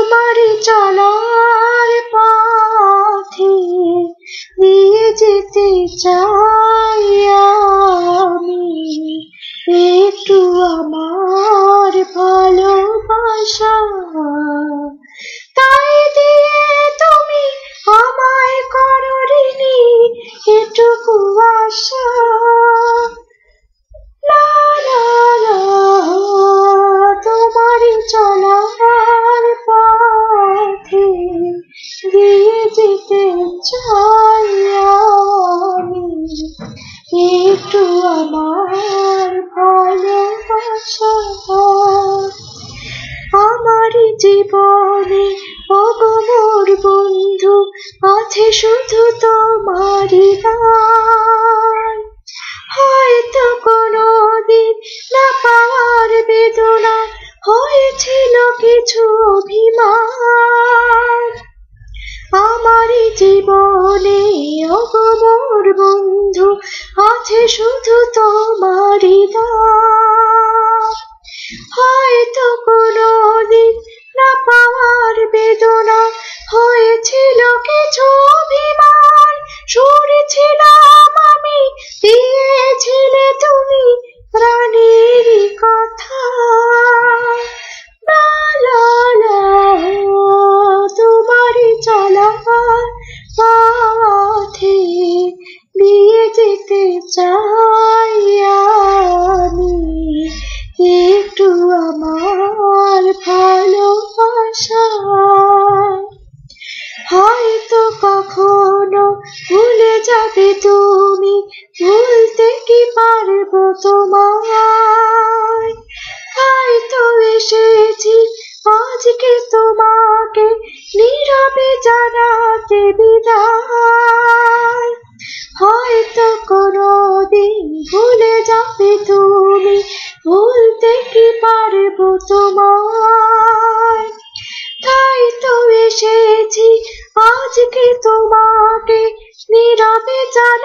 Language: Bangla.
তোমারই চলার পথে নিয়ে যেতে চাই আমি একটু আমার ভালোবাসা, তাই দিয়ে তুমি আমায় করো ঋণী এটুকু আশা। লা লা লা, তোমারই চলার পথে দিয়ে যেতে চাই আমি একটু আমার ভালোবাসা। আমার জীবনে ওগো মোর বন্ধু আছে শুধু তোমারই দান, হয়তো কোনোদিন না পাওয়ার বেদনা হয়েছিল কিছু অভিমান। আমার জীবনে ওগো মোর বন্ধু আছে শুধু তোমারই দান, হয়তো কোনোদিন না পাওয়ার বেদনা হয়েছিল কিছু অভিমান। শুনেছিলাম আমি, দিয়েছিলে তুমি প্রাণের কথা। লা লা লা, তোমারই চলার পথে নিয়ে যেতে চাই আমি একটু আমার ভালোবাসা। হয়তো কখনো ভুলে যাবে তুমি, ভুলতে কি পারবো তোমায়। হয়তো এসেছি আজকে তোমাকে নীরবে জানাতে বিদায়। হয়তো কোনোদিন ভুলে যাবে তুমি, ভুলতে কি পারবো তোমায়। তাই তো এসেছি আজকে তোমাকে নীরবে জানাতে